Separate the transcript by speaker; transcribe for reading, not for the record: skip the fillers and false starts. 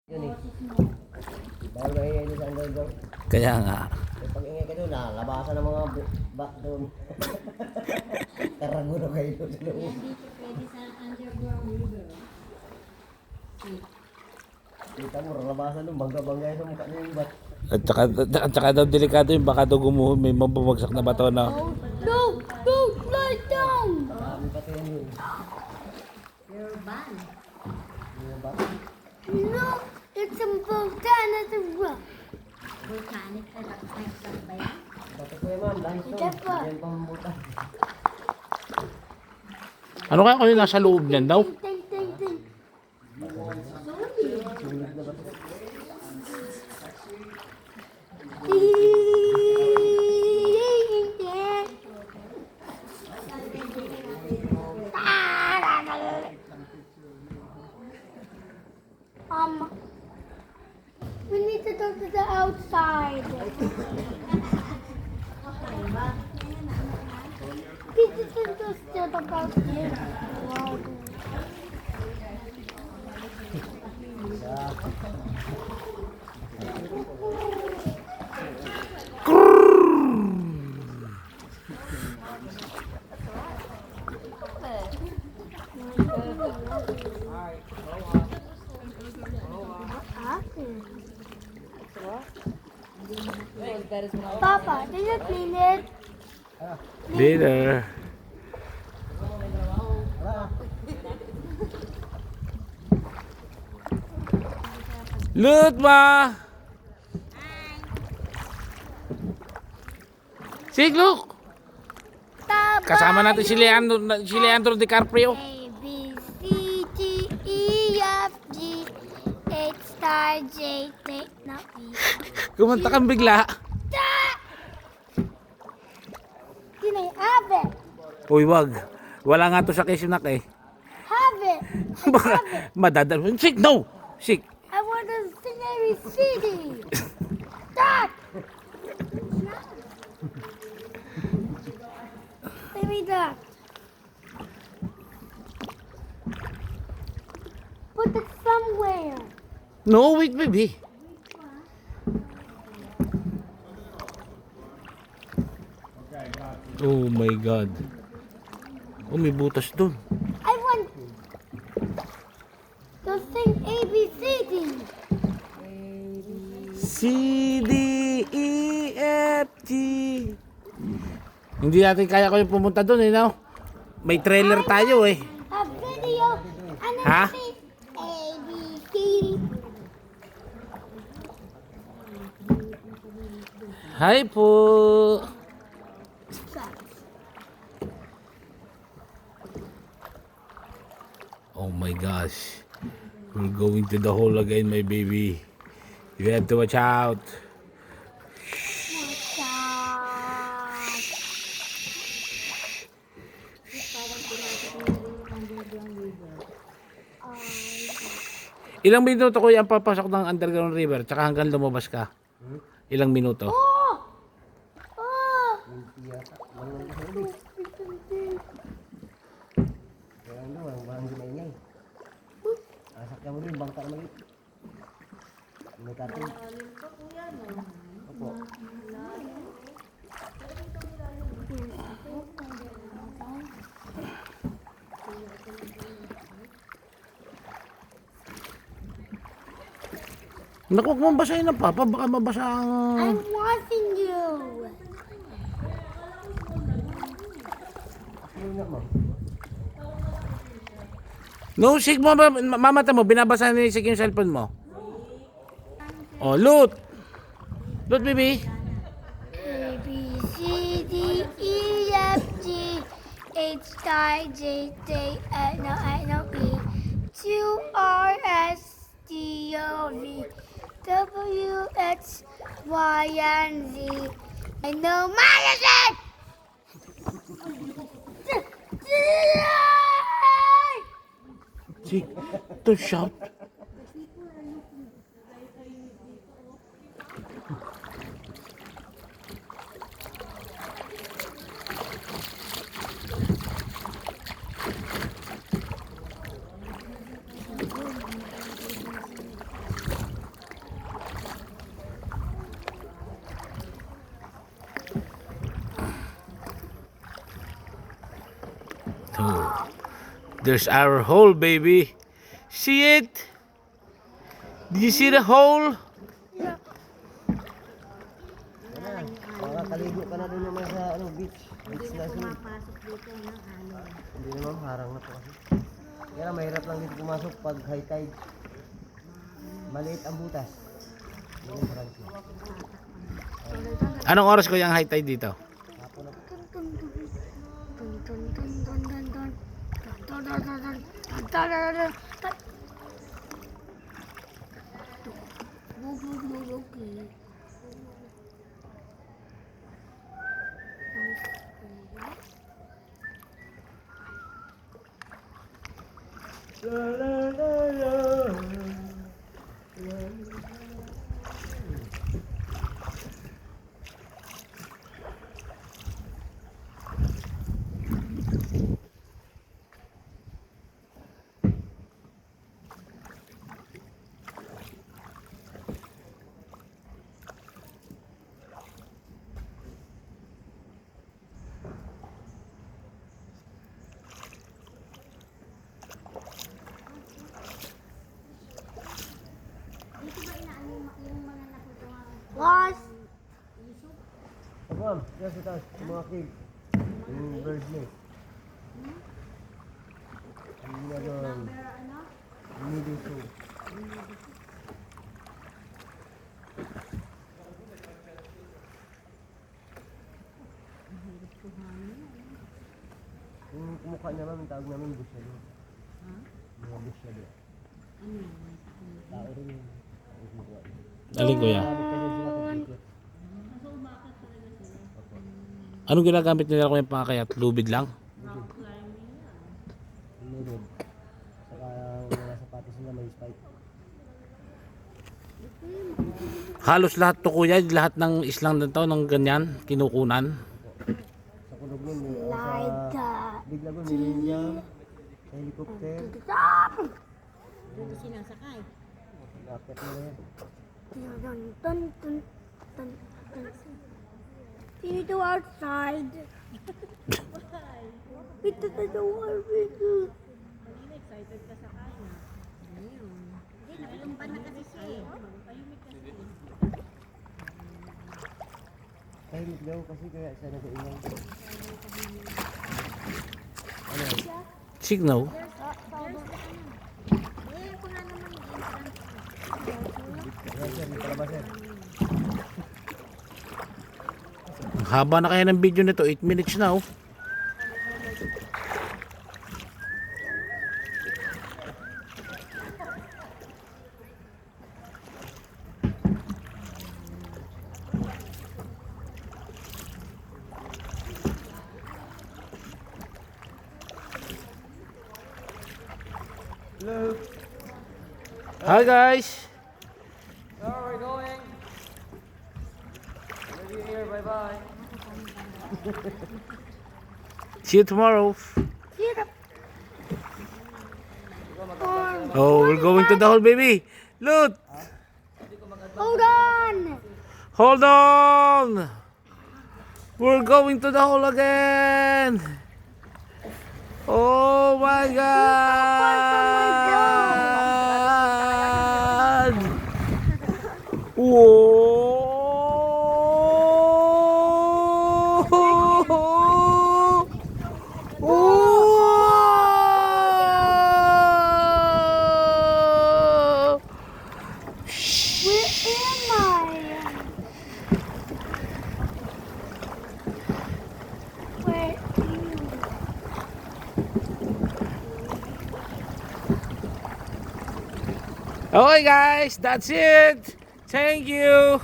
Speaker 1: Yun eh. Dahil maingay doon sa underground.
Speaker 2: Kaya nga.
Speaker 1: Eh, pag ingay ka doon, labasan ng mga back doon. Karago na kayo doon sa loob.
Speaker 3: Pwede sa underground river.
Speaker 1: Kita mo, labasan doon, bangga-bangga sa mukha niyo yung bat.
Speaker 2: At saka daw delikado yung baka daw may mababagsak na bato na.
Speaker 3: No! Don't lie down!
Speaker 1: Marami pa tayo yun.
Speaker 3: You're banned.
Speaker 1: Yung bat.
Speaker 3: No! It's a volcanic rock. Volcanic rock ba yan?
Speaker 1: Bato ko yan ma'am, limestone.
Speaker 3: Ito po.
Speaker 1: Yan pambutan.
Speaker 2: Ano kaya kung yung nasa loob niyan daw?
Speaker 3: Ting, ting, ting.
Speaker 1: Sulit na bato.
Speaker 3: We need to go to the outside. This is just about this. Wow. Papa, did you clean it?
Speaker 2: Dinner. Lut ma! Sig, look!
Speaker 3: Papa,
Speaker 2: Kasama natin si Leandro DiCaprio.
Speaker 3: A, B, C, D, E, F, G, H, star, J, K, no, E.
Speaker 2: Kumanta kang bigla.
Speaker 3: Can I have it?
Speaker 2: Uy, wag. Wala nga to sa Quezon eh.
Speaker 3: Have it.
Speaker 2: Baka madadal. Sig, no! Sig.
Speaker 3: I want to sing every CD. Stop. Let me that. Put it somewhere.
Speaker 2: No, wait, baby. Oh my God. Oh, may butas doon.
Speaker 3: I want to sing A, B, C, D.
Speaker 2: C, D, E, F, G. Hindi natin kaya ko yung pumunta doon, no? May trailer tayo, eh.
Speaker 3: A video and then
Speaker 2: Ha?
Speaker 3: sing A, B, C, D.
Speaker 2: Hi po. Oh my gosh. We're going to the hole again, my baby. You have to watch out. Ilang minuto ko yung papasok ng underground river tsaka hanggang lumabas ka? Ilang minuto?
Speaker 3: Oh! Oh!
Speaker 1: Kaya ano, ang ginaingay. Asak ka mo rin, bangka na maliit. May karton. Opo.
Speaker 2: Naku, huwag mong basahin ng papa, baka mabasa ang...
Speaker 3: I'm watching you.
Speaker 1: Ano nga ma'am?
Speaker 2: No, Sig mo, mamata mo, binabasa ni Sig yung cellphone mo. Oh, Lut! Lut, baby!
Speaker 3: A, B, C, D, E, F, G, H, I, J, K, L, M, N, O, P, Q, R, S, T, U, V, W, X, Y, and Z. I know my shit!
Speaker 2: Sig, don't shout. There's our hole, baby. See it? Did you see the hole?
Speaker 3: Yeah.
Speaker 1: Yan na. Makakaligo ka na doon naman sa beach. Beach na sunod. Hindi naman, harang na po kasi. Kaya mahirap lang dito pumasok pag high tide. Maliit ang butas. Yun yung parang siya.
Speaker 2: Anong oras ko yung high tide dito?
Speaker 1: Hapon na.
Speaker 3: Was
Speaker 1: Ma'am, yan sa taas, sa mga cave. Yung bird nest. Hindi na doon. Hindi so. Yung kumukha niya ma'am, yung tawag namin busyado. Mga busyado. Tao rin yun. Ang kumukha niya.
Speaker 2: Alin kuya?
Speaker 1: Gamit kasi sila kung dito.
Speaker 2: Anong ginagamit nila ko yung pangkayat? Lubid lang?
Speaker 1: Lulod. Saka yung mga sapatos nila may spike.
Speaker 2: Halos lahat to kuya, lahat ng islang na to, ng ganyan, kinukunan.
Speaker 1: Sa kulog nun,
Speaker 3: like
Speaker 1: sa
Speaker 3: that.
Speaker 1: bigla ko nilin niya. Sa helicopter. Rocket na yan.
Speaker 3: Dun, dun, dun, dun, dun. Dito outside. Ito na the war dito.
Speaker 1: Tahimik daw kasi kaya siya nag-iingay.
Speaker 2: Signal.
Speaker 1: Ayan sir, may palabas sir.
Speaker 2: Ang haba na kaya ng video nito, 8 minutes na oh.
Speaker 1: Hello.
Speaker 2: Hi guys!
Speaker 1: Where are we going? We'll be here, bye-bye.
Speaker 2: See you tomorrow.
Speaker 3: Dito.
Speaker 2: Oh, we're going to the hole, baby. Look!
Speaker 3: Hold on.
Speaker 2: Hold on! We're going to the hole again! Oh my God! Whoa! Whoa!
Speaker 3: Where am I? Where are you?
Speaker 2: Okay guys, that's it. Thank you.